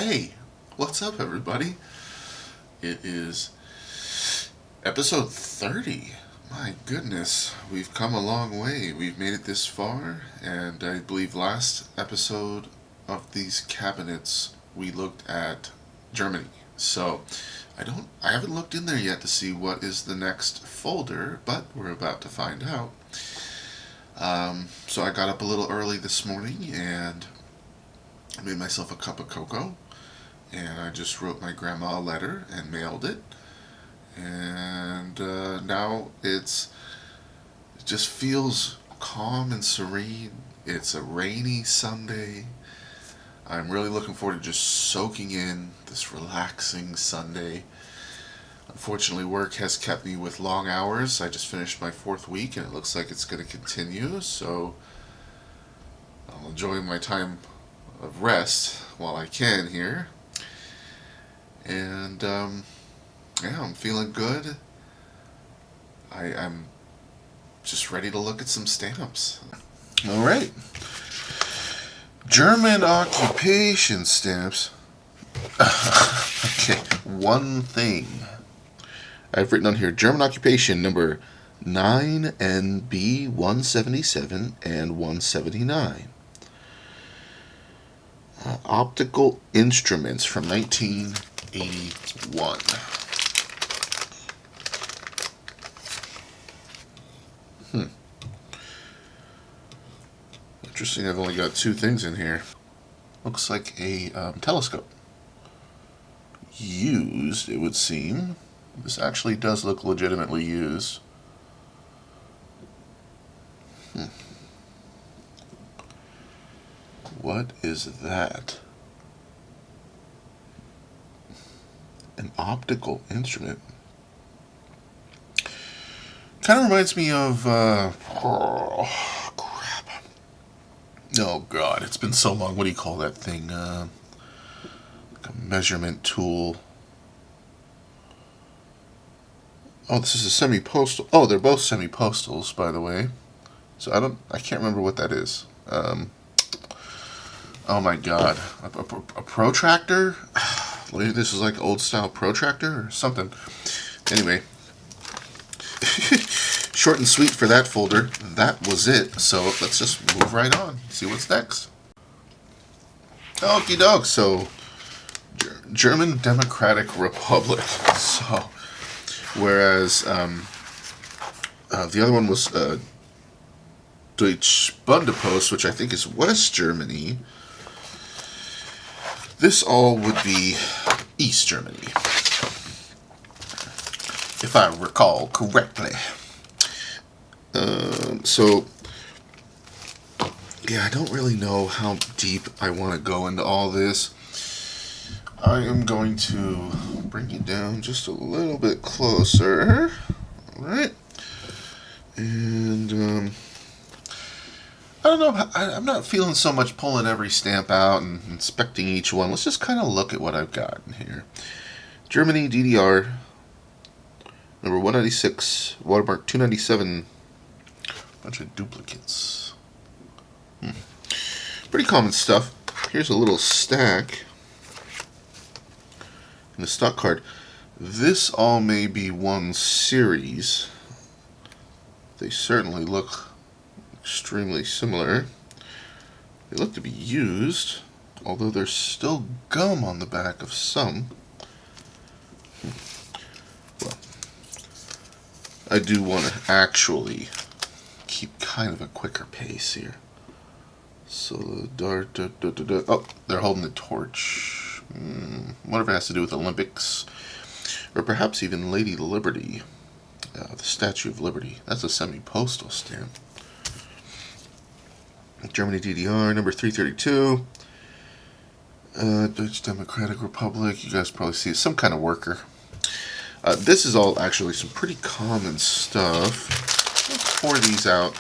Hey, what's up, everybody? It is episode 30. My goodness, we've come a long way. We've made it this far, and I believe last episode of these cabinets we looked at Germany. So I haven't looked in there yet to see what is the next folder, but we're about to find out. So I got up a little early this morning and I made myself a cup of cocoa, and I just wrote my grandma a letter and mailed it. And now it just feels calm and serene. It's a rainy Sunday. I'm really looking forward to just soaking in this relaxing Sunday. Unfortunately, work has kept me with long hours. I just finished my 4th week, and it looks like it's going to continue. So I'll enjoy my time of rest while I can here. And yeah, I'm feeling good. I'm just ready to look at some stamps. All right. German occupation stamps. Okay, one thing. I've written on here German occupation number 9NB 177 and 179. Optical instruments from 1981. Interesting, I've only got 2 things in here. Looks like a telescope. Used, it would seem. This actually does look legitimately used. What is that? An optical instrument. Kind of reminds me of, oh, crap. Oh, God, it's been so long. What do you call that thing? Like a measurement tool. Oh, this is a semi-postal. Oh, they're both semi-postals, by the way. So I can't remember what that is. Oh my God, a protractor? Maybe this is like old style protractor or something. Anyway, short and sweet for that folder. That was it. So let's just move right on. See what's next. Okie doke. So German Democratic Republic. So whereas the other one was Deutsche Bundepost, which I think is West Germany. This all would be East Germany, if I recall correctly. So, yeah, I don't really know how deep I want to go into all this. I am going to bring you down just a little bit closer. Alright. And, I don't know, I'm not feeling so much pulling every stamp out and inspecting each one. Let's just kind of look at what I've got in here. Germany, DDR, number 196, watermark 297, bunch of duplicates. Pretty common stuff. Here's a little stack in the stock card. This all may be one series. They certainly look extremely similar. They look to be used, although there's still gum on the back of some. Well, I do want to actually keep kind of a quicker pace here. So oh, they're holding the torch. Wonder if it has to do with Olympics, or perhaps even Lady Liberty, the Statue of Liberty. That's a semi-postal stamp. Germany DDR, number 332. Dutch Democratic Republic. You guys probably see some kind of worker. This is all actually some pretty common stuff. Let's pour these out.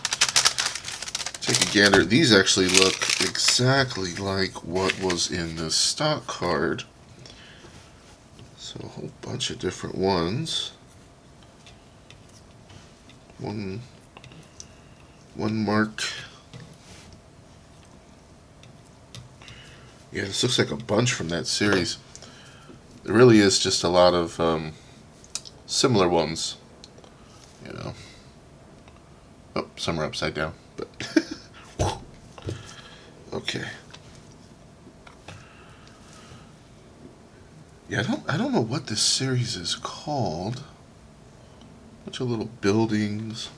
Take a gander. These actually look exactly like what was in the stock card. So a whole bunch of different ones. One mark. Yeah, this looks like a bunch from that series. There really is just a lot of similar ones, you know. Oh, some are upside down, but okay. Yeah, I don't know what this series is called. Bunch of little buildings.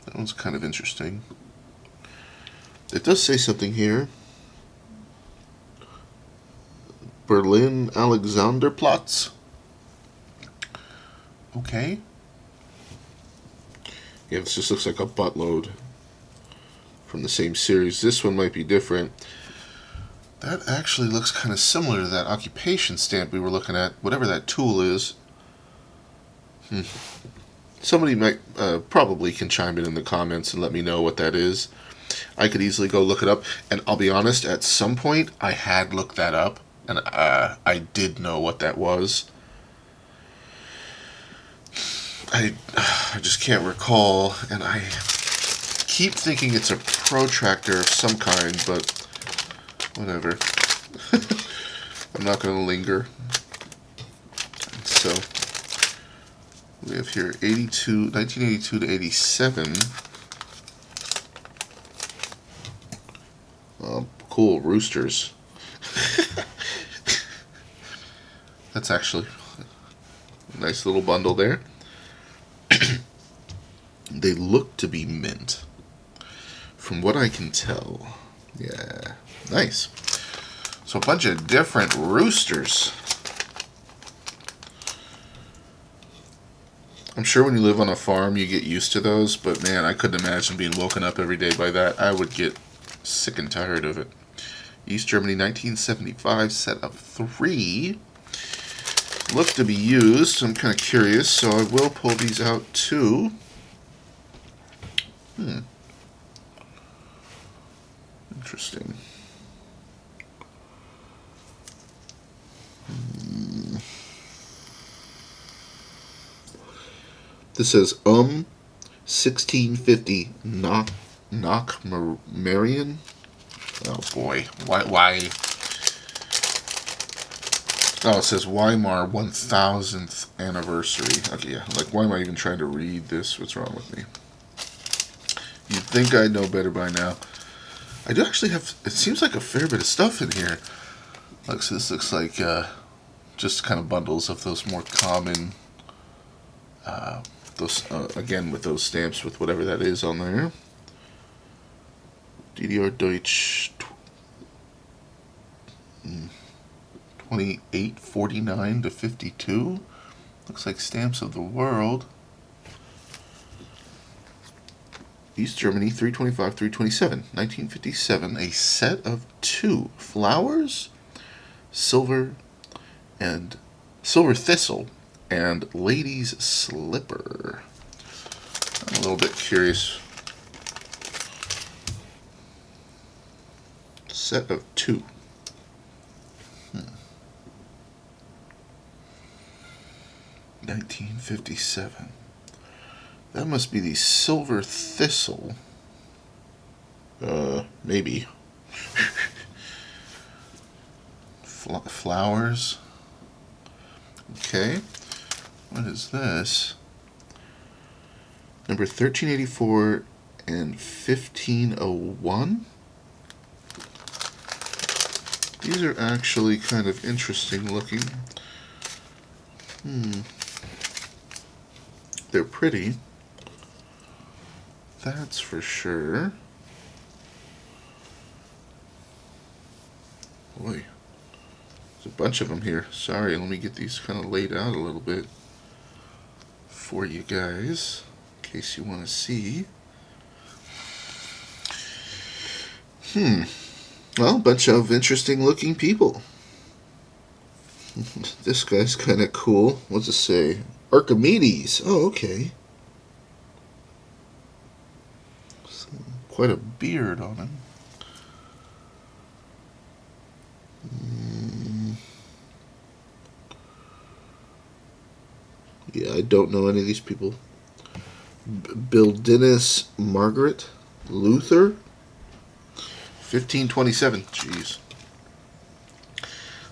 That one's kind of interesting. It does say something here. Berlin Alexanderplatz. Okay. Yeah, this just looks like a buttload from the same series. This one might be different. That actually looks kind of similar to that occupation stamp we were looking at, whatever that tool is. Somebody might probably can chime in the comments and let me know what that is. I could easily go look it up, and I'll be honest, at some point I had looked that up, and I did know what that was. I just can't recall, and I keep thinking it's a protractor of some kind, but whatever. I'm not going to linger. So we have here 1982 to 87. Cool, roosters. That's actually a nice little bundle there. They look to be mint, from what I can tell. Yeah, nice. So a bunch of different roosters. I'm sure when you live on a farm you get used to those, but man, I couldn't imagine being woken up every day by that. I would get sick and tired of it. East Germany, 1975, set of 3. Look to be used. I'm kind of curious, so I will pull these out too. Interesting. This says 1650 Knock Marion. Oh boy, why? Oh, it says Weimar 1000th anniversary. Okay, yeah. Like, why am I even trying to read this? What's wrong with me? You'd think I'd know better by now. I do actually have. It seems like a fair bit of stuff in here. Like, so this looks like just kind of bundles of those more common. Those again with those stamps with whatever that is on there. DDR Deutsch 2849 to 52. Looks like stamps of the world. East Germany 325 327 1957. A set of 2 flowers, silver thistle, and lady's slipper. I'm a little bit curious. Set of 2. 1957. That must be the silver thistle. Maybe. Flowers. Okay. What is this? Number 1384 and 1501. These are actually kind of interesting looking. They're pretty. That's for sure. Boy, there's a bunch of them here. Sorry, let me get these kind of laid out a little bit for you guys, in case you want to see. Well, a bunch of interesting looking people. This guy's kind of cool. What's it say? Archimedes. Oh, okay. Quite a beard on him. Yeah, I don't know any of these people. Bildinus Margaret Luther, 1527. Jeez.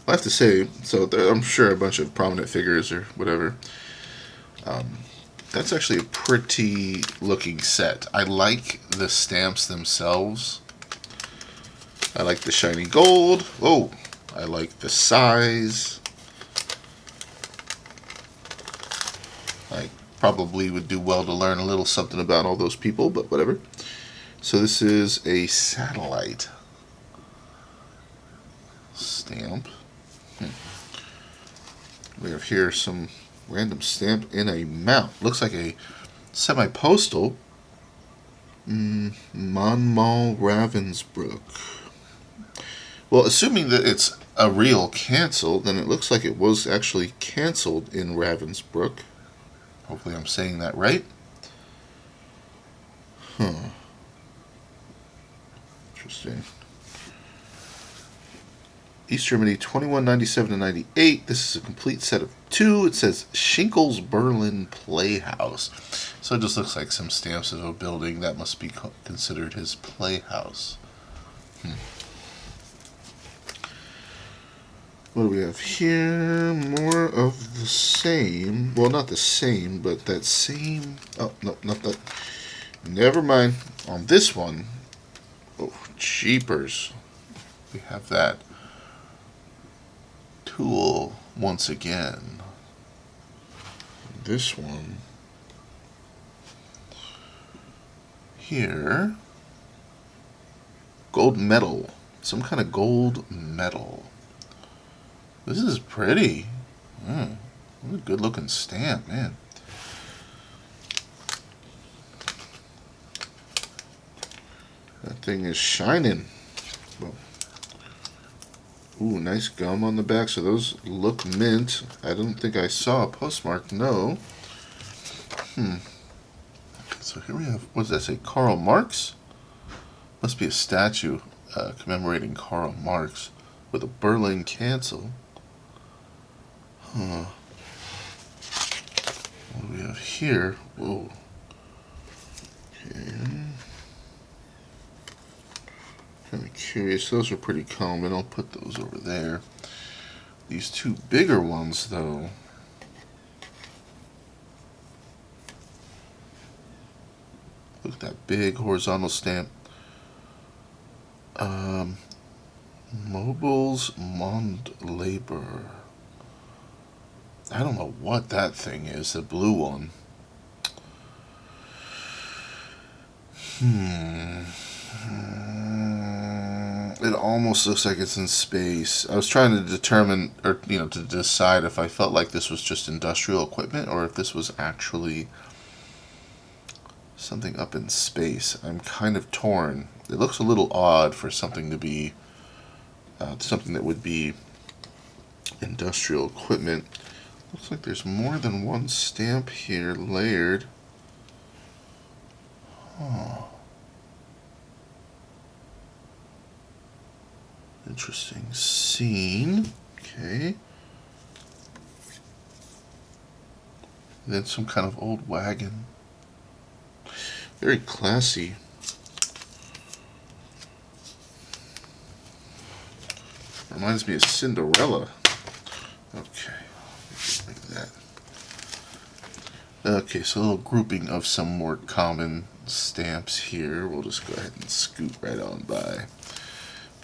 I have to say, so I'm sure a bunch of prominent figures or whatever. That's actually a pretty looking set. I like the stamps themselves. I like the shiny gold. Oh, I like the size. I probably would do well to learn a little something about all those people, but whatever. So this is a satellite stamp. We have here some random stamp in a mount. Looks like a semi-postal. Monmouth Ravensbrück. Well, assuming that it's a real cancel, then it looks like it was actually canceled in Ravensbrück. Hopefully I'm saying that right. Interesting. East Germany, 2197 to 98. This is a complete set of 2. It says Schinkel's Berlin Playhouse. So it just looks like some stamps of a building that must be considered his playhouse. What do we have here? More of the same. Well, not the same, but that same. Oh, no, not that. Never mind. On this one, oh, jeepers. We have that tool once again. This one here, gold medal, some kind of gold medal. This is pretty. What a good looking stamp, man. That thing is shining. Ooh, nice gum on the back. So those look mint. I don't think I saw a postmark. No. So here we have, what does that say? Karl Marx? Must be a statue commemorating Karl Marx with a Berlin cancel. What do we have here? Whoa. Okay. Kind of curious. Those are pretty common. I'll put those over there. These 2 bigger ones, though. Look at that big horizontal stamp. Mobiles Mondlaber. I don't know what that thing is, the blue one. It almost looks like it's in space. I was trying to determine, or to decide if I felt like this was just industrial equipment or if this was actually something up in space. I'm kind of torn. It looks a little odd for something to be something that would be industrial equipment. Looks like there's more than one stamp here layered. Interesting scene. Okay. And then some kind of old wagon. Very classy. Reminds me of Cinderella. Okay. Like that. Okay, so a little grouping of some more common stamps here. We'll just go ahead and scoot right on by.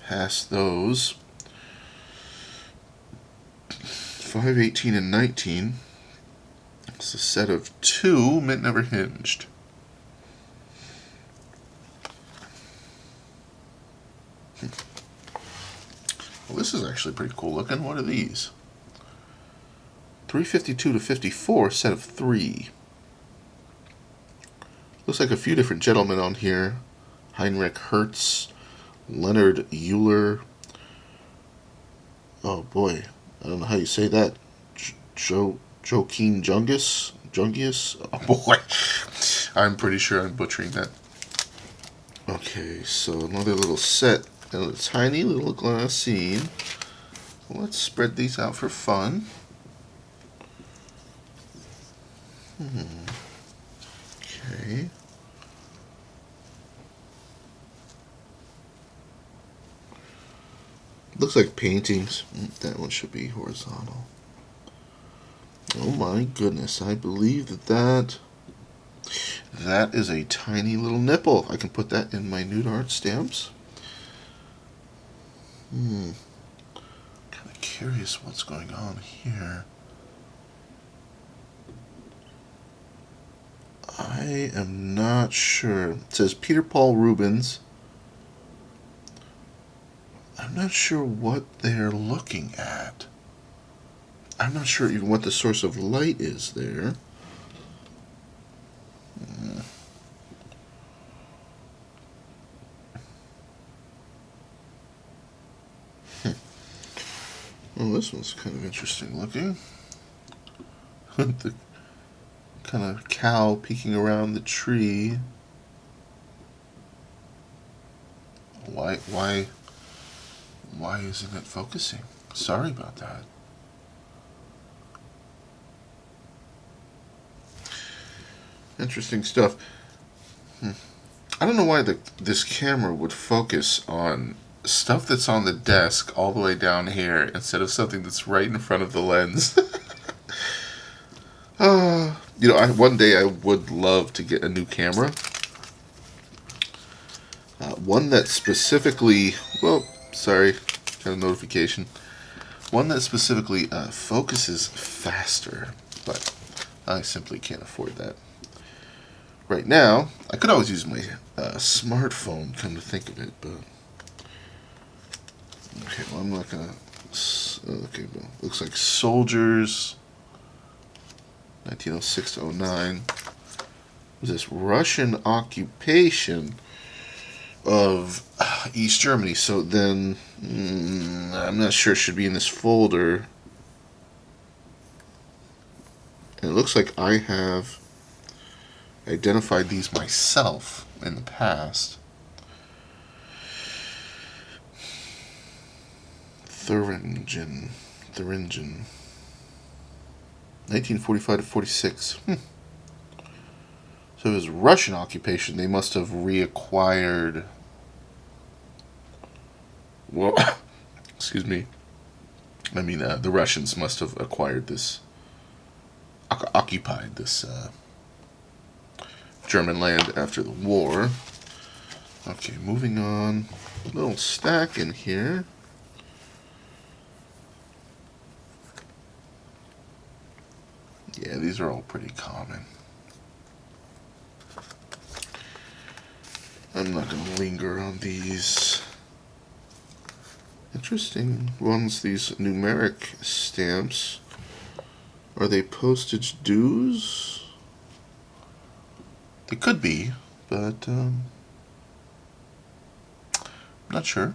Past those. 5, 18, and 19. It's a set of 2 mint never hinged. Well, this is actually pretty cool looking. What are these? 352 to 54, set of 3. Looks like a few different gentlemen on here. Heinrich Hertz, Leonard Euler. Oh boy, I don't know how you say that. Joaquin Jungius? Oh boy, I'm pretty sure I'm butchering that. Okay, so another little set. A tiny little glossy. Let's spread these out for fun. Okay. Looks like paintings. That one should be horizontal. Oh my goodness, I believe that is a tiny little nipple. I can put that in my nude art stamps. Kind of curious what's going on here. I am not sure. It says Peter Paul Rubens. I'm not sure what they're looking at. I'm not sure even what the source of light is there. Well, this one's kind of interesting looking. The kind of cow peeking around the tree. Why isn't it focusing? Sorry about that. Interesting stuff. I don't know why this camera would focus on stuff that's on the desk all the way down here instead of something that's right in front of the lens. One day I would love to get a new camera. One that specifically, sorry, got a notification. One that specifically focuses faster, but I simply can't afford that. Right now, I could always use my smartphone, come to think of it, but... Okay, well, I'm not gonna... Okay, well, looks like soldiers... 1906 to 09. Was this Russian occupation of East Germany? So then, I'm not sure it should be in this folder. And it looks like I have identified these myself in the past. Thuringen. 1945 to 46. So it was Russian occupation. They must have reacquired... Well, excuse me. I mean, the Russians must have acquired this... occupied this German land after the war. Okay, moving on. A little stack in here. Yeah, these are all pretty common. I'm not going to linger on these. Interesting ones, these numeric stamps. Are they postage dues? They could be, but I'm not sure.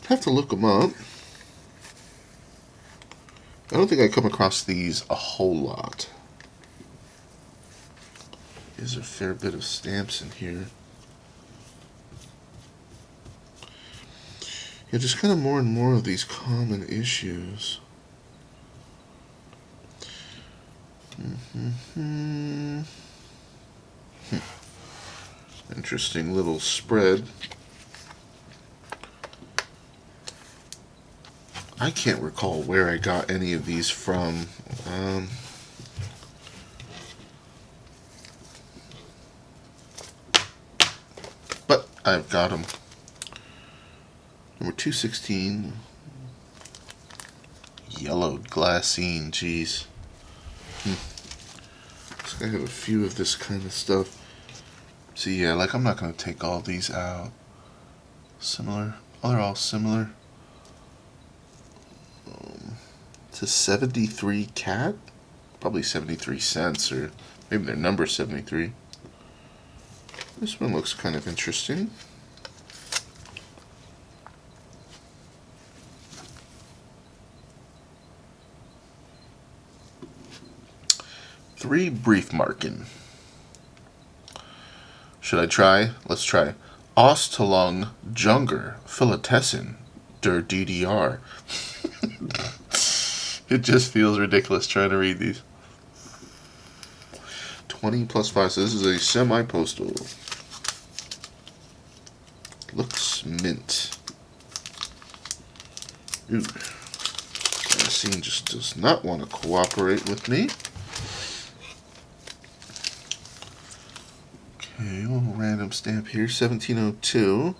I'd have to look them up. I don't think I come across these a whole lot. There's a fair bit of stamps in here. Yeah, just kind of more and more of these common issues. Interesting little spread. I can't recall where I got any of these from. But I've got them. Number 216. Yellowed glassine, geez. I have a few of this kind of stuff. So yeah, like I'm not going to take all these out. Similar. Oh, they're all similar. It's a 73 cat? Probably 73 cents, or maybe their number 73. This one looks kind of interesting. Three Briefmarken. Should I try? Let's try. Ostelung Junger Philatelsen der DDR. It just feels ridiculous trying to read these. 20 plus 5. So this is a semi-postal. Looks mint. Ooh. The scene just does not want to cooperate with me. Okay, a little random stamp here. 1702.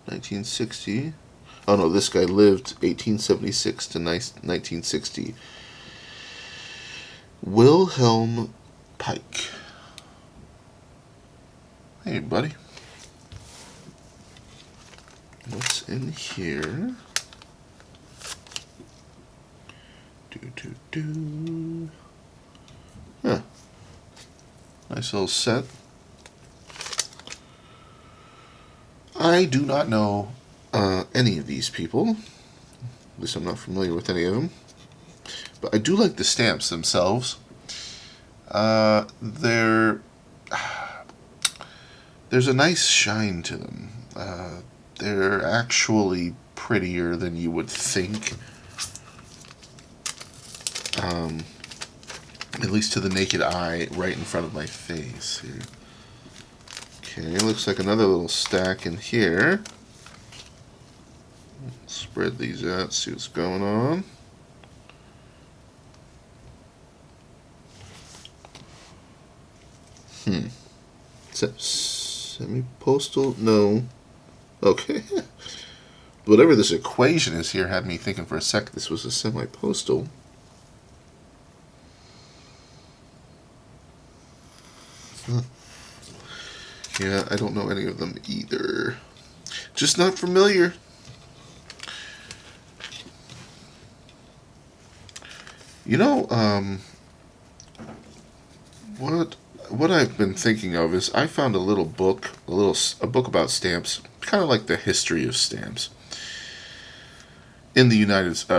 1960. Oh no, this guy lived 1876 to 1960. Wilhelm Pike. Hey, buddy. What's in here? Huh. Nice little set. I do not know any of these people. At least I'm not familiar with any of them. But I do like the stamps themselves. There's a nice shine to them. They're actually prettier than you would think. At least to the naked eye right in front of my face here. Okay, looks like another little stack in here. Spread these out, see what's going on. Is that semi-postal? No. Okay. Whatever this equation is here had me thinking for a second this was a semi-postal. Yeah, I don't know any of them either. Just not familiar. You know, what I've been thinking of is I found a little book, a book about stamps, kind of like the history of stamps in the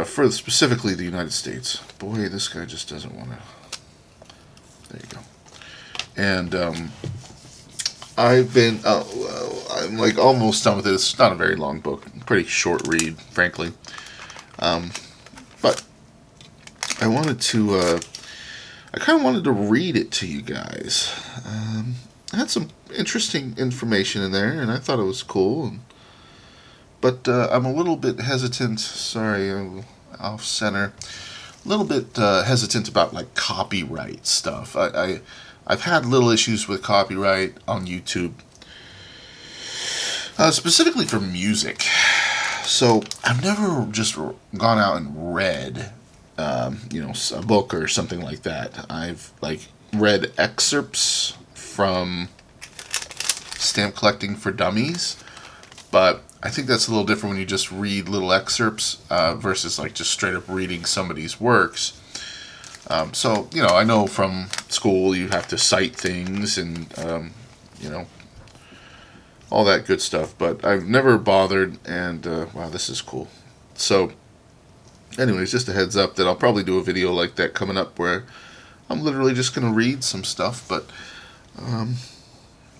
for specifically the United States. Boy, this guy just doesn't want to. There you go. And I'm like almost done with it. It's not a very long book, pretty short read, frankly. But I wanted to, I kind of wanted to read it to you guys. I had some interesting information in there, and I thought it was cool. But I'm a little bit hesitant. Sorry, I'm off center. A little bit hesitant about like copyright stuff. I've had little issues with copyright on YouTube, specifically for music. So I've never just gone out and read, a book or something like that. I've read excerpts from Stamp Collecting for Dummies, but I think that's a little different when you just read little excerpts versus just straight up reading somebody's works. So, I know from school you have to cite things and, all that good stuff, but I've never bothered, and, wow, this is cool. So, anyways, just a heads up that I'll probably do a video like that coming up where I'm literally just going to read some stuff, but,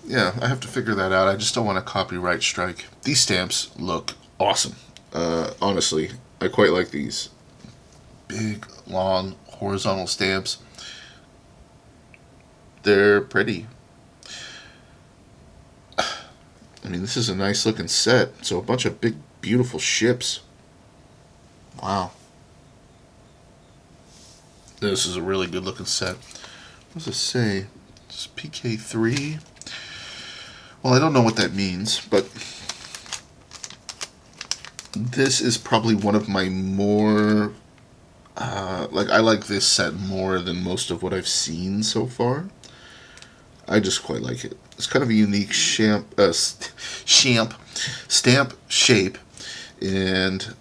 yeah, I have to figure that out. I just don't want a copyright strike. These stamps look awesome. Honestly, I quite like these. Big, long, horizontal stamps. They're pretty. I mean, this is a nice looking set. So a bunch of big, beautiful ships. Wow. This is a really good looking set. What does it say? Just PK3. Well, I don't know what that means, but this is probably one of my more I like this set more than most of what I've seen so far. I just quite like it. It's kind of a unique stamp shape, and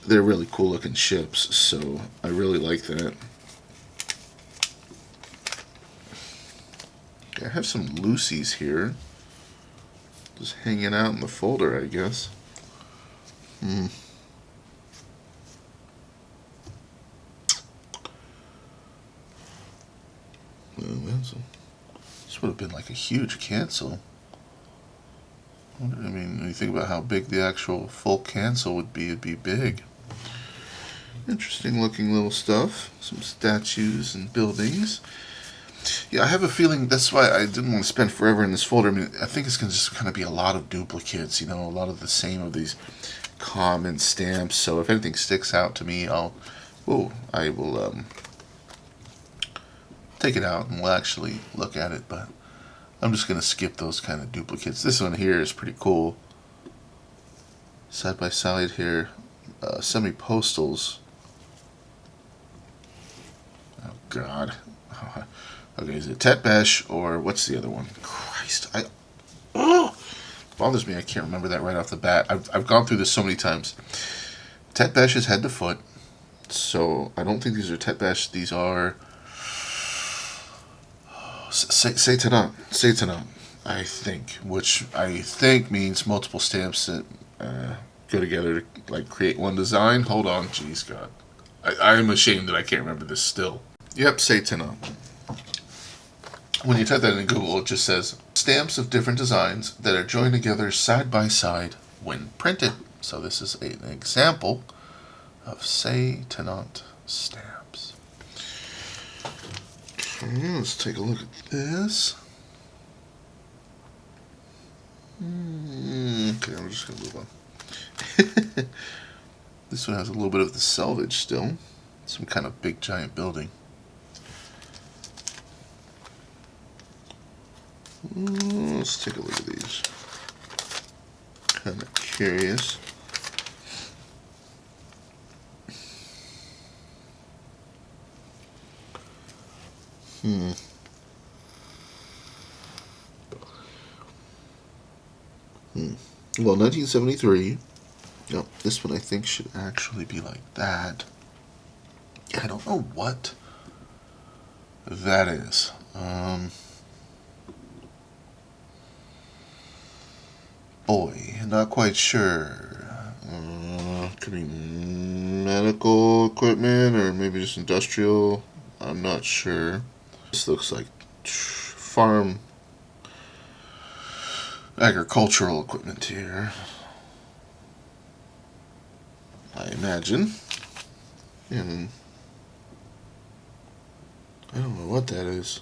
they're really cool looking ships, so I really like that. Okay, I have some loosies here, just hanging out in the folder, I guess. This would have been like a huge cancel. I mean, when you think about how big the actual full cancel would be, it'd be big. Interesting looking little stuff. Some statues and buildings. Yeah, I have a feeling that's why I didn't want to spend forever in this folder. I mean, I think it's going to just kind of be a lot of duplicates, you know, a lot of the same of these common stamps. So if anything sticks out to me, I will take it out and we'll actually look at it. But I'm just going to skip those kind of duplicates. This one here is pretty cool. Side by side here, semi-postals. Oh, God. Okay, is it Tetbesh or what's the other one? Christ, bothers me. I can't remember that right off the bat. I've gone through this so many times. Tetbesh is head to foot, so I don't think these are Tetbesh. These are Seitanat, I think, which I think means multiple stamps that go together to like create one design. Hold on, jeez, God, I am ashamed that I can't remember this still. Yep, Seitanat. When you type that in Google, it just says stamps of different designs that are joined together side by side when printed. So this is an example of Seitanat stamps. Okay, let's take a look at this. Okay, I'm just going to move on. This one has a little bit of the selvage still. Some kind of big giant building. Let's take a look at these. Kind of curious. Well, 1973. Yep, this one I think should actually be like that. I don't know what that is. Boy, not quite sure. Could be medical equipment or maybe just industrial. I'm not sure. This looks like farm agricultural equipment here, I imagine. And I don't know what that is.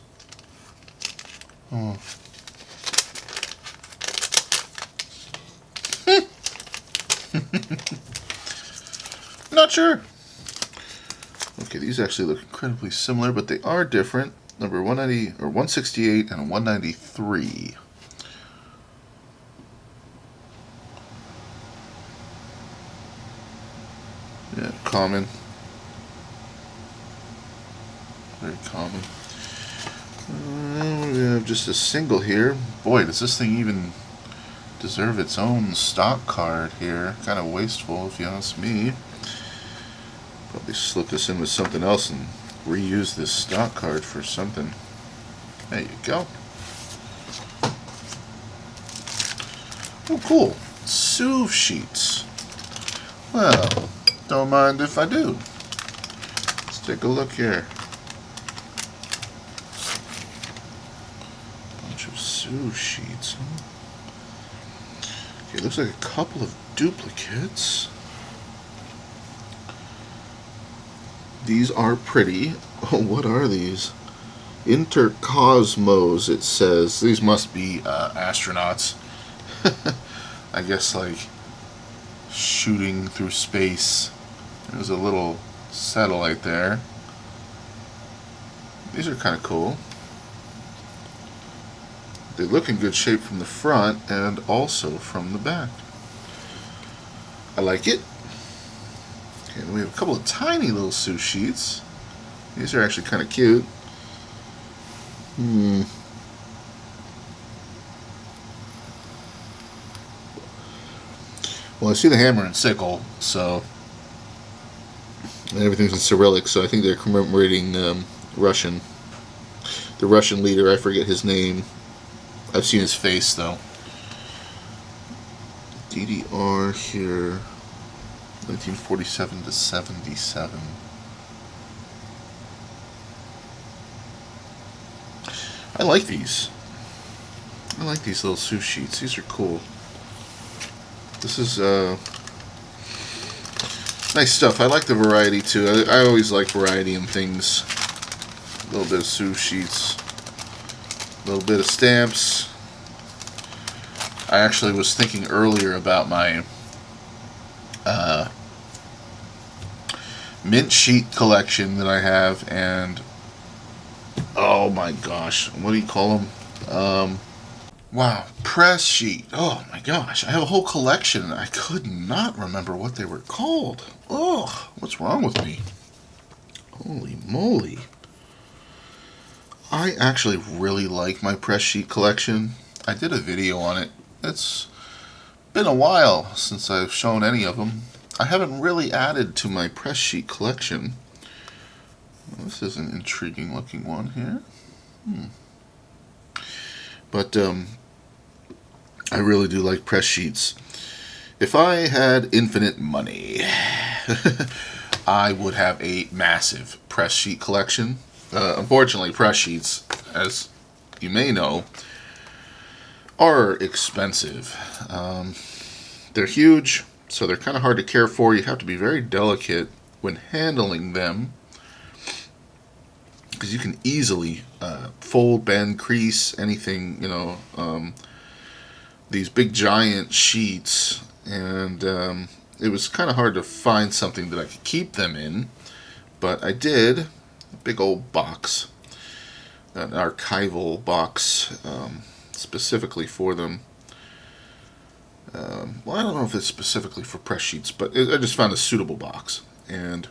Oh. Not sure. Okay, these actually look incredibly similar, but they are different. Number 190 or 168 and 193. Yeah, common. Very common. We have just a single here. Boy, does this thing even deserve its own stock card here. Kind of wasteful, if you ask me. Probably slip this in with something else and reuse this stock card for something. There you go. Oh, cool. Suv sheets. Well, don't mind if I do. Let's take a look here. Bunch of Suv sheets. Okay, looks like a couple of duplicates. These are pretty. Oh, what are these? Intercosmos, it says. These must be astronauts. I guess like shooting through space. There's a little satellite there. These are kind of cool. They look in good shape from the front and also from the back. I like it. And we have a couple of tiny little Suv sheets. These are actually kind of cute. Well, I see the hammer and sickle, so and everything's in Cyrillic, so I think they're commemorating Russian. The Russian leader, I forget his name. I've seen his face, though. DDR here. 1947 to 77. I like these. I like these little Suv sheets. These are cool. This is Nice stuff. I like the variety too. I always like variety in things. A little bit of sous sheets, a little bit of stamps. I actually was thinking earlier about my mint sheet collection that I have, and oh my gosh, what do you call them? Wow, press sheet. Oh my gosh, I have a whole collection. I could not remember what they were called. Oh, what's wrong with me? Holy moly. I actually really like my press sheet collection. I did a video on it. It's been a while since I've shown any of them. I haven't really added to my press sheet collection. This is an intriguing looking one here. But I really do like press sheets. If I had infinite money, I would have a massive press sheet collection. Unfortunately, press sheets, as you may know, are expensive. They're huge, so they're kind of hard to care for. You have to be very delicate when handling them, because you can easily fold, bend, crease, anything, these big giant sheets, and it was kind of hard to find something that I could keep them in, but I did. A big old box, an archival box, specifically for them. Well, I don't know if it's specifically for press sheets, but I just found a suitable box, and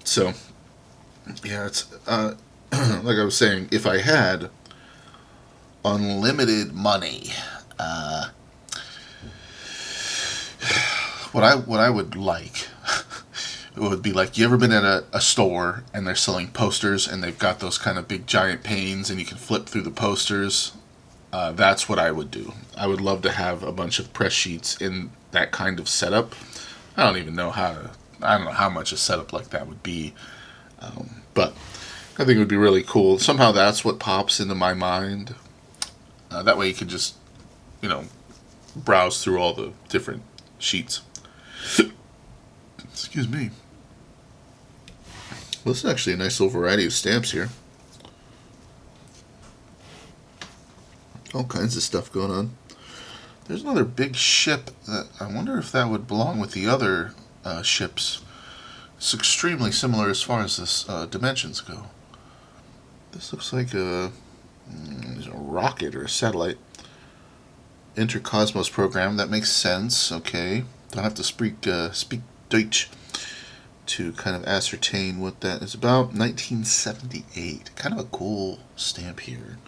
so yeah, it's like I was saying, if I had unlimited money, what I would like, it would be like, you ever been at a store and they're selling posters and they've got those kind of big giant panes and you can flip through the posters? That's what I would do. I would love to have a bunch of press sheets in that kind of setup. I don't know how much a setup like that would be, but I think it would be really cool. Somehow that's what pops into my mind. That way you could just, browse through all the different sheets. Excuse me. Well, this is actually a nice little variety of stamps here. All kinds of stuff going on. There's another big ship that I wonder if that would belong with the other ships. It's extremely similar as far as this dimensions go. This looks like a rocket or a satellite. Intercosmos program. That makes sense. Okay. Don't have to speak Deutsch to kind of ascertain what that is about. 1978. Kind of a cool stamp here.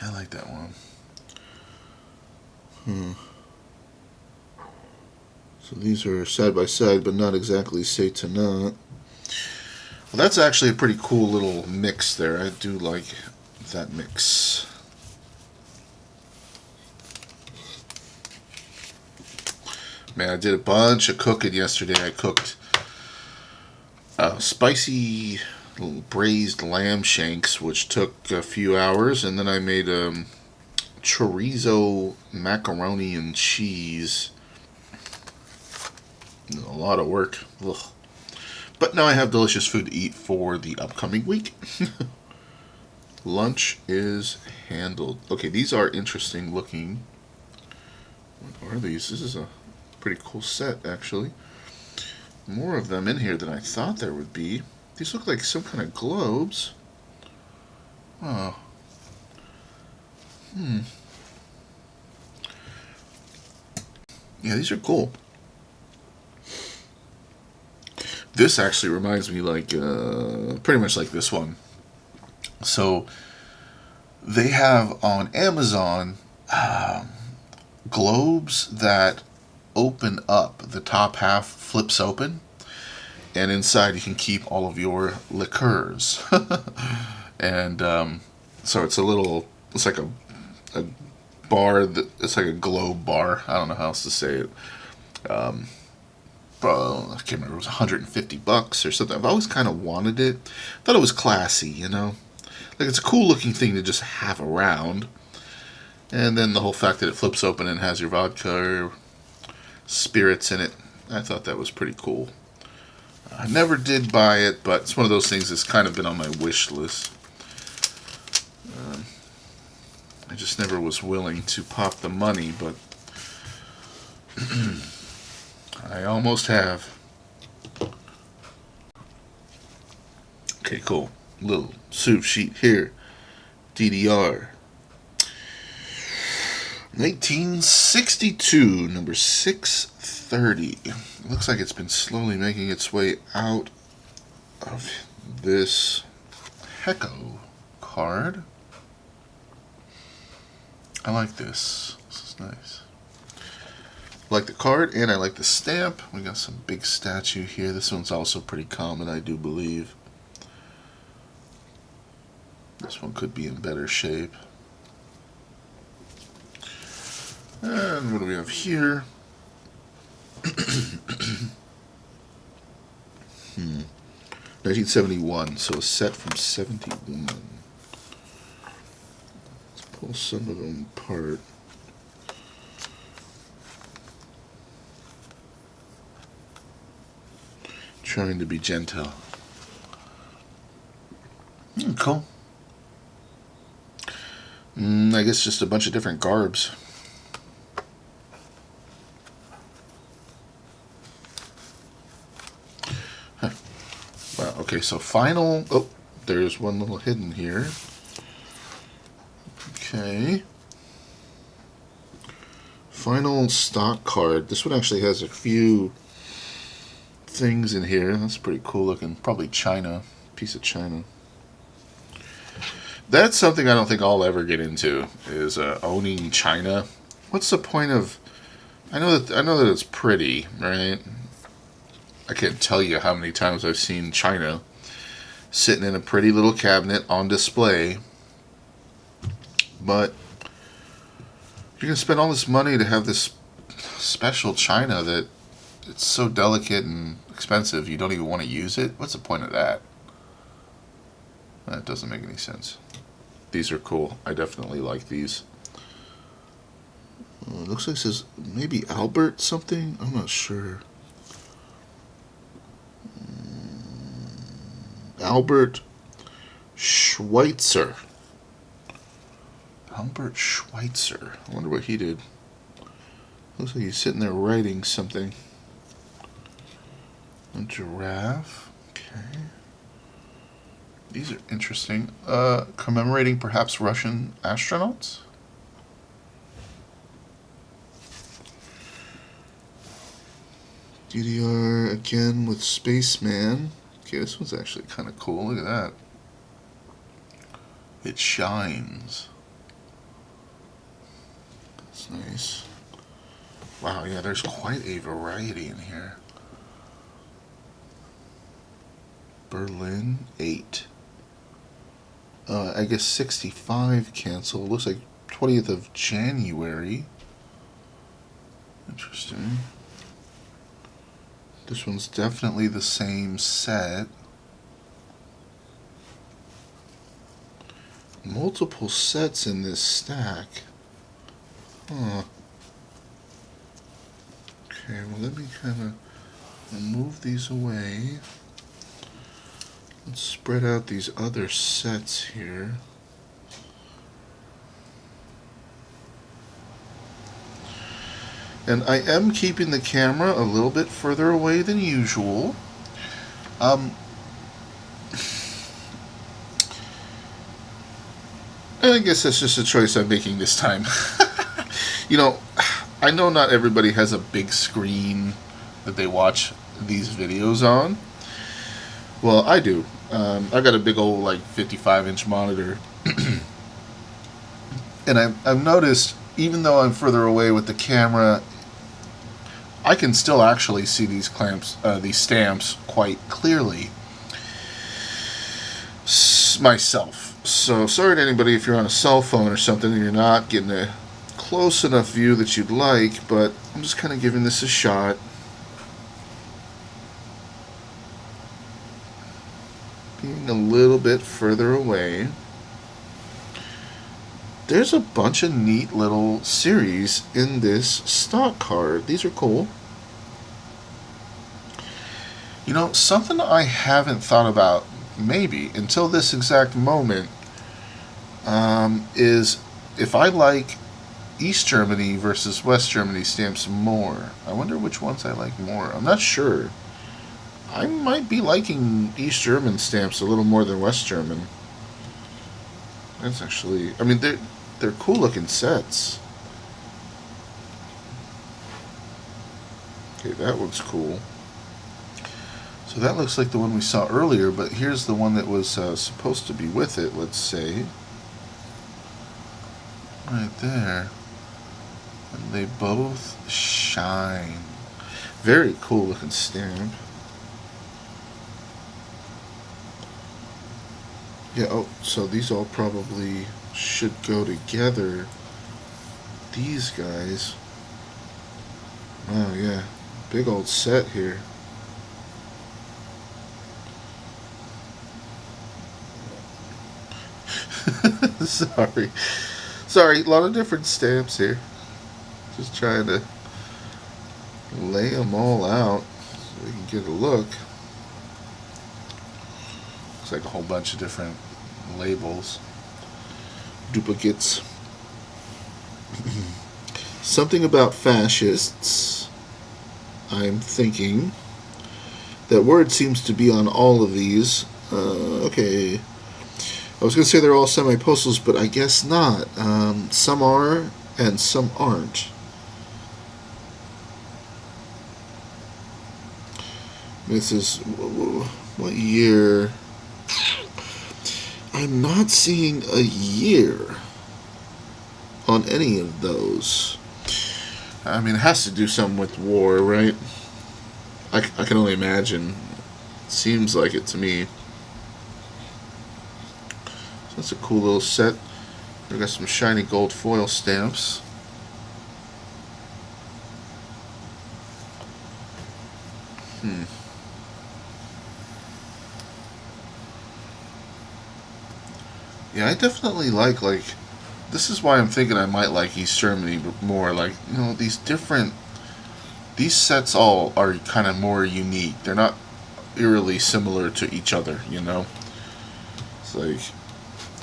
I like that one. So these are side by side, but not exactly say to not. Well, that's actually a pretty cool little mix there. I do like that mix. Man, I did a bunch of cooking yesterday. I cooked spicy braised lamb shanks, which took a few hours, and then I made chorizo macaroni and cheese. A lot of work. Ugh. But now I have delicious food to eat for the upcoming week. Lunch is handled. Okay, these are interesting looking. What are these? This is a pretty cool set, actually. More of them in here than I thought there would be. These look like some kind of globes. Oh. Yeah, these are cool. This actually reminds me pretty much like this one. So they have on Amazon globes that open up. The top half flips open, and inside you can keep all of your liqueurs. And so it's like a bar, it's like a globe bar. I don't know how else to say it. I can't remember, it was $150 or something. I've always kind of wanted it. Thought it was classy, Like, it's a cool looking thing to just have around. And then the whole fact that it flips open and has your vodka or spirits in it. I thought that was pretty cool. I never did buy it, but it's one of those things that's kind of been on my wish list. I just never was willing to pop the money, but I almost have. Okay, cool. Little soup sheet here. DDR. 1962, number 630. It looks like it's been slowly making its way out of this Hecko card. I like this. This is nice. I like the card, and I like the stamp. We got some big statue here. This one's also pretty common, I do believe. This one could be in better shape. And what do we have here? 1971, so a set from 71. Pull some of them apart. Trying to be gentle. Cool. I guess just a bunch of different garbs. Huh. Wow, okay, so final... Oh, there's one little hidden here. Okay. Final stock card. This one actually has a few things in here. That's pretty cool looking. Probably china. Piece of china. That's something I don't think I'll ever get into, is owning china. What's the point of... I know that it's pretty, right? I can't tell you how many times I've seen china sitting in a pretty little cabinet on display. But you're going to spend all this money to have this special china that it's so delicate and expensive you don't even want to use it? What's the point of that? That doesn't make any sense. These are cool. I definitely like these. It looks like it says maybe Albert something. I'm not sure. Albert Schweitzer. Albert Schweitzer. I wonder what he did. Looks like he's sitting there writing something. A giraffe. Okay. These are interesting. Commemorating perhaps Russian astronauts? DDR again with Spaceman. Okay, this one's actually kind of cool. Look at that. It shines. That's nice. Wow, yeah, there's quite a variety in here. Berlin 8. I guess 65 canceled. Looks like 20th of January. Interesting. This one's definitely the same set. Multiple sets in this stack. Huh. Okay, well, let me kind of move these away. Let's spread out these other sets here. And I am keeping the camera a little bit further away than usual. And I guess that's just a choice I'm making this time. You know, I know not everybody has a big screen that they watch these videos on. Well, I do. I got a big old, like, 55-inch monitor. And I've noticed, even though I'm further away with the camera, I can still actually see these stamps quite clearly myself. So, sorry to anybody if you're on a cell phone or something and you're not getting a close enough view that you'd like, but I'm just kind of giving this a shot. Being a little bit further away. there's a bunch of neat little series in this stock card. These are cool. You know, something I haven't thought about, maybe, until this exact moment, is if I like East Germany versus West Germany stamps more. I wonder which ones I like more. I'm not sure. I might be liking East German stamps a little more than West German. That's actually, I mean, they're cool looking sets. Okay, that looks cool. So that looks like the one we saw earlier, but here's the one that was supposed to be with it, let's say. Right there. And they both shine. Very cool looking stamp. Yeah, oh, so these all probably should go together. These guys. Oh, yeah. Big old set here. Sorry, a lot of different stamps here. Just trying to lay them all out so we can get a look. Looks like a whole bunch of different labels. Duplicates. Something about fascists. I'm thinking. That word seems to be on all of these. Okay. I was going to say they're all semi-postals, but I guess not. Some are, and some aren't. This is, what year? I'm not seeing a year on any of those. I mean, it has to do something with war, right? I can only imagine. Seems like it to me. So that's a cool little set. We've got some shiny gold foil stamps. Yeah, I definitely like, this is why I'm thinking I might like East Germany more. Like, you know, these sets all are kind of more unique. They're not eerily similar to each other, you know? It's like,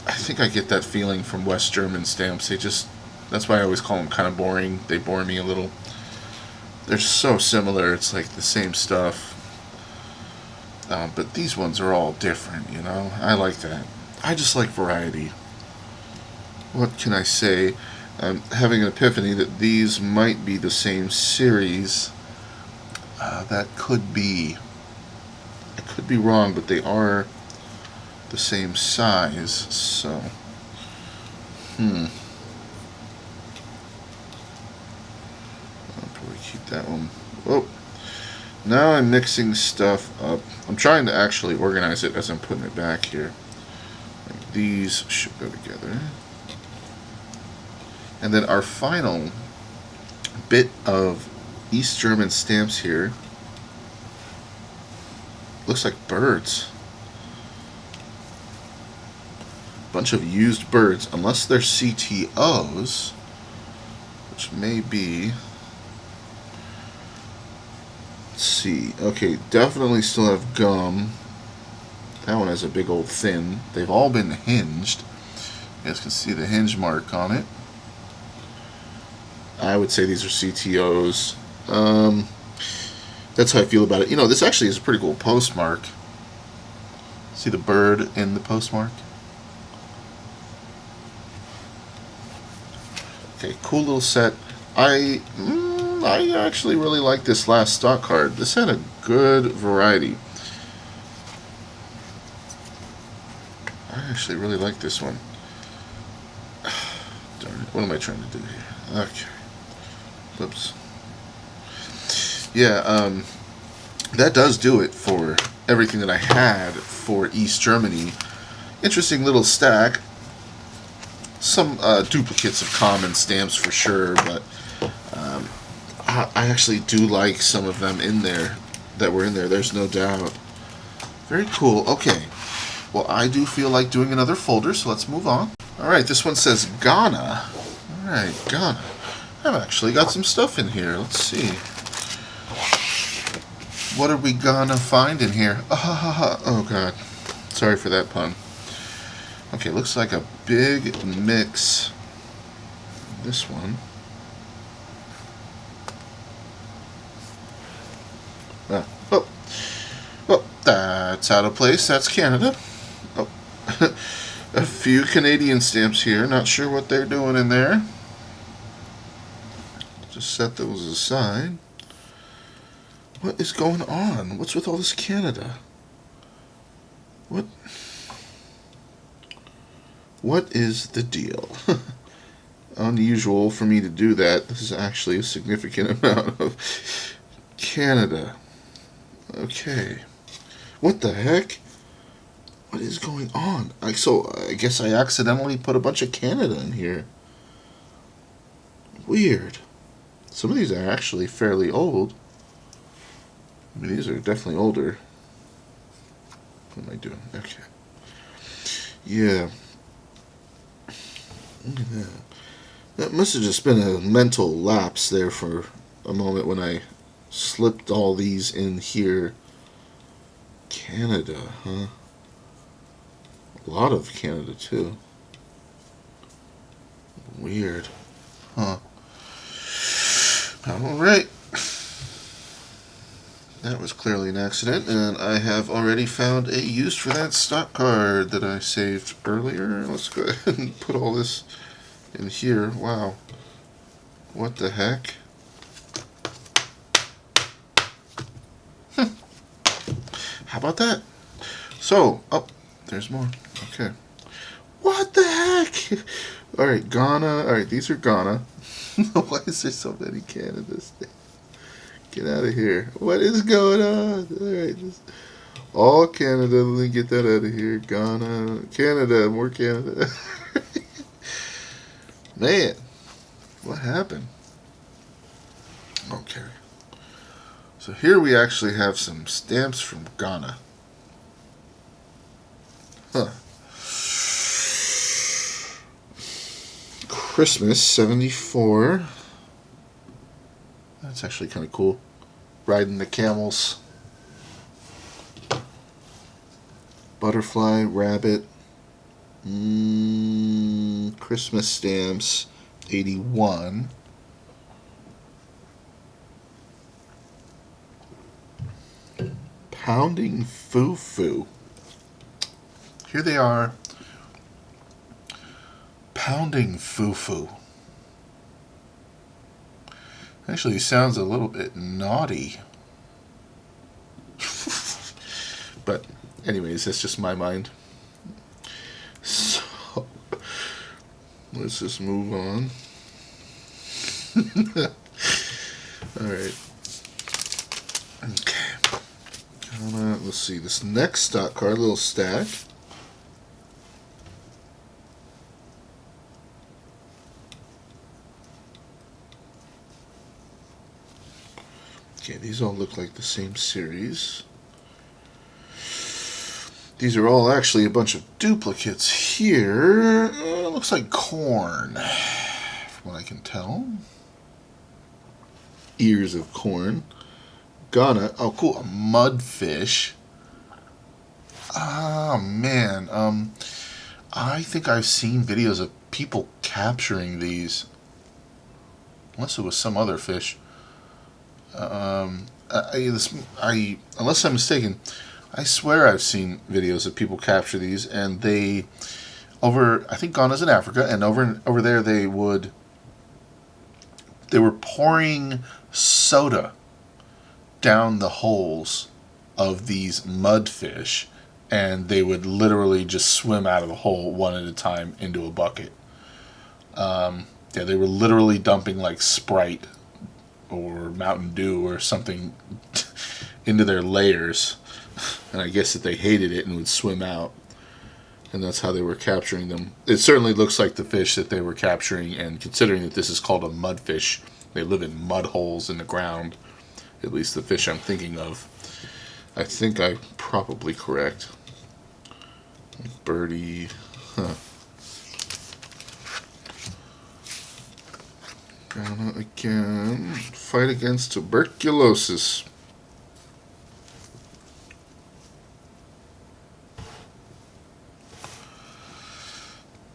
I think I get that feeling from West German stamps. That's why I always call them kind of boring. They bore me a little. They're so similar. It's like the same stuff. But these ones are all different, you know? I like that. I just like variety. What can I say? I'm having an epiphany that these might be the same series. That could be. I could be wrong, but they are the same size, so. I'll probably keep that one. Oh, now I'm mixing stuff up. I'm trying to actually organize it as I'm putting it back here. Like these should go together. And then our final bit of East German stamps here looks like birds. Bunch of used birds, unless they're CTOs, which may be. Let's see. Okay, definitely still have gum. That one has a big old fin. They've all been hinged. You guys can see the hinge mark on it. I would say these are CTOs. That's how I feel about it. You know, this actually is a pretty cool postmark. See the bird in the postmark? Okay, cool little set. I actually really like this last stock card. This had a good variety. I actually really like this one. Darn it, what am I trying to do here? Okay. Whoops. Yeah, that does do it for everything that I had for East Germany. Interesting little stack. Some duplicates of common stamps for sure, but I actually do like some of them in there that were in there. There's no doubt. Very cool. Okay. Well, I do feel like doing another folder, so let's move on. Alright, this one says Ghana. Alright, Ghana. I've actually got some stuff in here. Let's see. What are we gonna find in here? Oh god. Sorry for that pun. Okay, looks like a big mix. This one. Oh, that's out of place. That's Canada. Oh. A few Canadian stamps here. Not sure what they're doing in there. Just set those aside. What is going on? What's with all this Canada? What is the deal? Unusual for me to do that. This is actually a significant amount of Canada. Okay. What the heck? What is going on? So I guess I accidentally put a bunch of Canada in here. Weird. Some of these are actually fairly old. I mean, these are definitely older. What am I doing? Okay. Yeah. Look at that. That must have just been a mental lapse there for a moment when I slipped all these in here. Canada, huh? A lot of Canada, too. Weird. Huh. Alright. That was clearly an accident, and I have already found a use for that stock card that I saved earlier. Let's go ahead and put all this in here. Wow. What the heck? How about that? So, oh, there's more. Okay. What the heck? Alright, Ghana. Alright, these are Ghana. Why is there so many Canadas? Get out of here. What is going on? Alright, all Canada. Let me get that out of here. Ghana. Canada. More Canada. Man. What happened? Okay. So here we actually have some stamps from Ghana. Huh. Christmas 74. That's actually kind of cool. Riding the camels. Butterfly, rabbit. Christmas stamps 81. Pounding foo-foo. Here they are. Pounding foo-foo. Actually sounds a little bit naughty. But anyways, that's just my mind. So let's just move on. Alright. Okay. Let's see. This next stock card, little stack. Okay, these all look like the same series. These are all actually a bunch of duplicates here. It looks like corn, from what I can tell. Ears of corn. Ghana. Oh, cool. A mudfish. Ah, man. I think I've seen videos of people capturing these. Unless it was some other fish. Unless I'm mistaken, I swear I've seen videos of people capture these, and I think Ghana's in Africa, and over there they were pouring soda down the holes of these mudfish, and they would literally just swim out of the hole one at a time into a bucket. Yeah, they were literally dumping like Sprite or Mountain Dew or something into their layers, and I guess that they hated it and would swim out, and that's how they were capturing them. It certainly looks like the fish that they were capturing, and considering that this is called a mudfish, they live in mud holes in the ground, at least the fish I'm thinking of. I think I'm probably correct. Birdie. Huh. Gonna again fight against tuberculosis.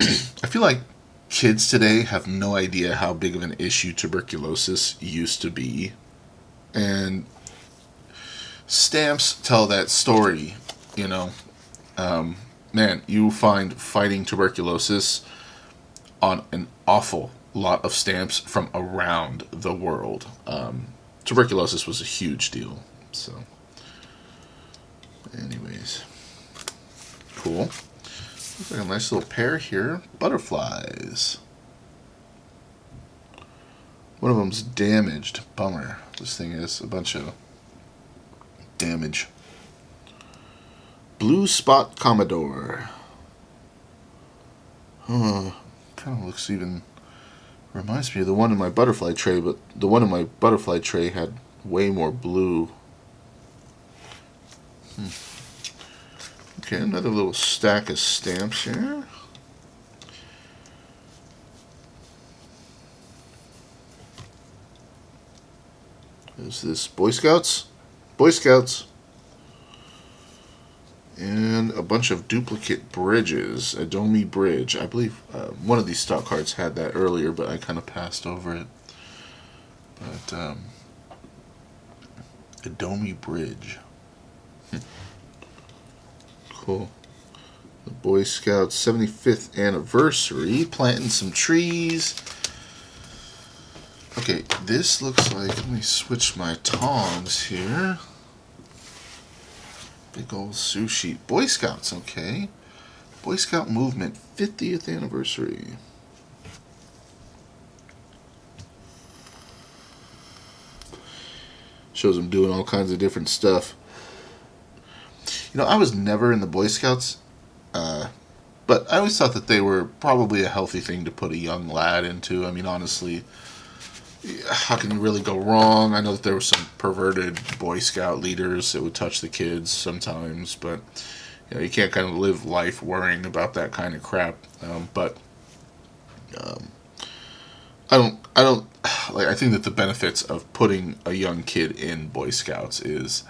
I feel like kids today have no idea how big of an issue tuberculosis used to be. And stamps tell that story, you know. Man, you find fighting tuberculosis on an awful lot of stamps from around the world. Tuberculosis was a huge deal. So, anyways, cool. Looks like a nice little pair here. Butterflies. One of them's damaged. Bummer. This thing is a bunch of damage. Blue Spot Commodore. Kind of looks even... reminds me of the one in my butterfly tray, but the one in my butterfly tray had way more blue. Okay, another little stack of stamps here. Is this Boy Scouts? Boy Scouts. And a bunch of duplicate bridges. Adomi Bridge. I believe one of these stock cards had that earlier, but I kind of passed over it. But, Adomi Bridge. Cool. The Boy Scouts 75th anniversary. Planting some trees. Okay, this looks like... let me switch my tongs here. Big old sushi. Boy Scouts, okay. Boy Scout Movement 50th anniversary. Shows them doing all kinds of different stuff. You know, I was never in the Boy Scouts, but I always thought that they were probably a healthy thing to put a young lad into. I mean, honestly, how can you really go wrong? I know that there were some perverted Boy Scout leaders that would touch the kids sometimes, but you know, you can't kind of live life worrying about that kind of crap. But I don't like. I think that the benefits of putting a young kid in Boy Scouts is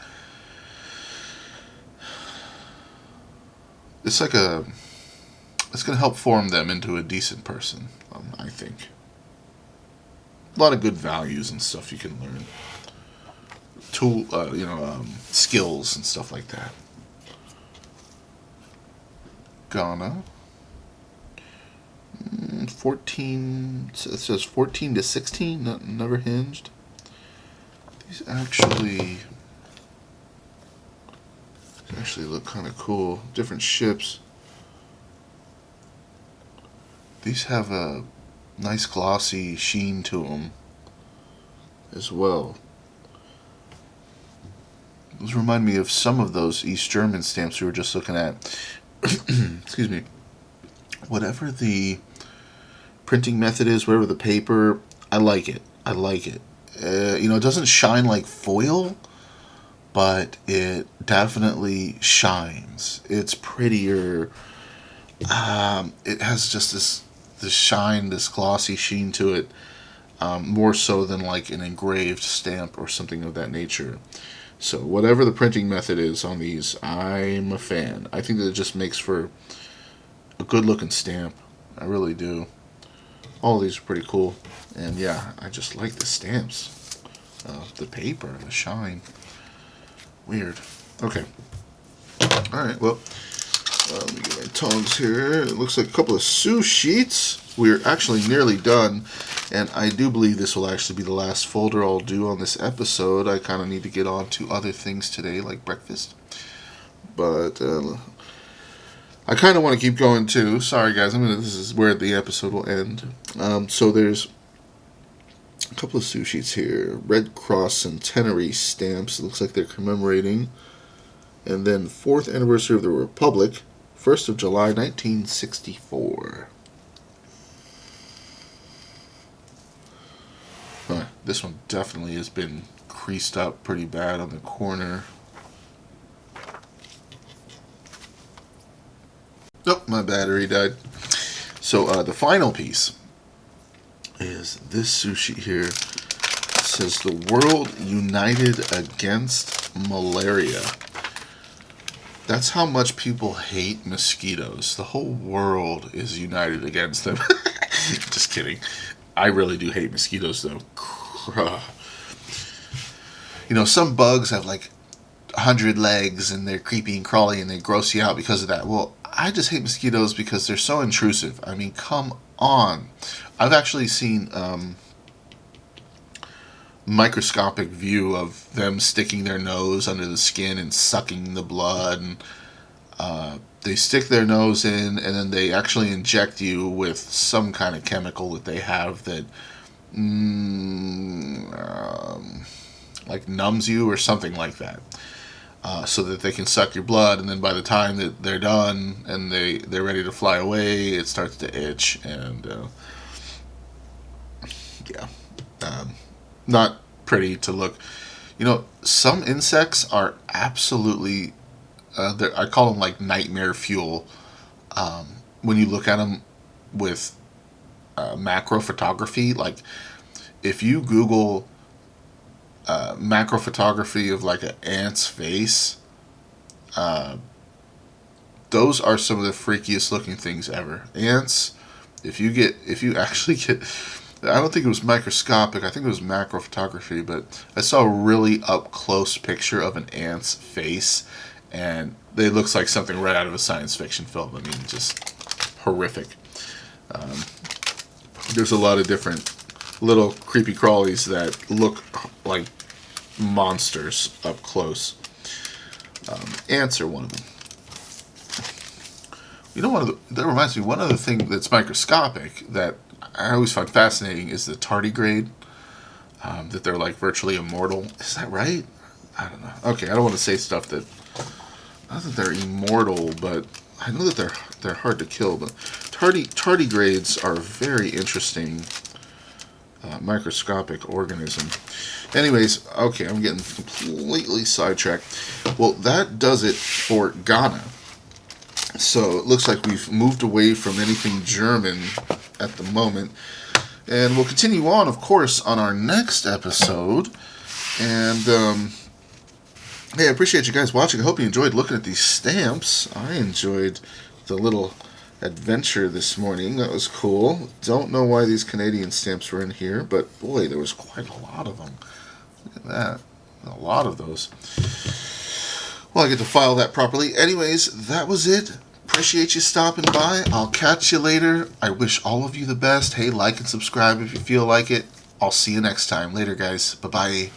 it's like it's going to help form them into a decent person. I think. A lot of good values and stuff you can learn. Skills and stuff like that. Ghana. 14. It says 14 to 16. Never hinged. These actually look kind of cool. Different ships. These have a nice glossy sheen to them as well. Those remind me of some of those East German stamps we were just looking at. Excuse me. Whatever the printing method is, whatever the paper, I like it. It doesn't shine like foil, but it definitely shines. It's prettier. It has just this shine, this glossy sheen to it, more so than like an engraved stamp or something of that nature. So whatever the printing method is on these, I'm a fan. I think that it just makes for a good looking stamp. I really do. All of these are pretty cool. And yeah, I just like the stamps. The paper, the shine. Weird. Okay. Alright, well, let me get my tongs here. It looks like a couple of sous sheets. We're actually nearly done, and I do believe this will actually be the last folder I'll do on this episode. I kind of need to get on to other things today, like breakfast. But I kind of want to keep going too. Sorry, guys. This is where the episode will end. So there's a couple of sous sheets here. Red Cross Centenary stamps. It looks like they're commemorating. And then 4th anniversary of the Republic. 1st of July, 1964. This one definitely has been creased up pretty bad on the corner. Oh, my battery died. So the final piece is this sushi here. It says the world united against malaria. That's how much people hate mosquitoes. The whole world is united against them. Just kidding. I really do hate mosquitoes, though. You know, some bugs have like 100 legs and they're creepy and crawly and they gross you out because of that. Well, I just hate mosquitoes because they're so intrusive. I mean, come on. I've actually seen microscopic view of them sticking their nose under the skin and sucking the blood, and they stick their nose in and then they actually inject you with some kind of chemical that they have that like numbs you or something like that, so that they can suck your blood, and then by the time that they're done and they're ready to fly away, it starts to itch, and yeah, not pretty to look. You know, some insects are absolutely, I call them like nightmare fuel. When you look at them with macro photography, like if you Google macro photography of like an ant's face, those are some of the freakiest looking things ever. Ants, if you actually get, I don't think it was microscopic, I think it was macro photography, but I saw a really up close picture of an ant's face, and it looks like something right out of a science fiction film. I mean, just horrific. There's a lot of different little creepy crawlies that look like monsters up close. Ants are one of them. You know, that reminds me, one other thing that's microscopic that I always find fascinating is the tardigrade. That they're like virtually immortal. Is that right? I don't know. Okay, I don't want to say stuff that, not that they're immortal, but I know that they're hard to kill. But tardigrades are a very interesting microscopic organism. Anyways, okay, I'm getting completely sidetracked. Well, that does it for Ghana. So it looks like we've moved away from anything German at the moment. And we'll continue on, of course, on our next episode. And, hey, I appreciate you guys watching. I hope you enjoyed looking at these stamps. I enjoyed the little adventure this morning. That was cool. Don't know why these Canadian stamps were in here, but boy, there was quite a lot of them. Look at that. A lot of those. Well, I get to file that properly. Anyways, that was it. Appreciate you stopping by. I'll catch you later. I wish all of you the best. Hey, like and subscribe if you feel like it. I'll see you next time. Later, guys. Bye-bye.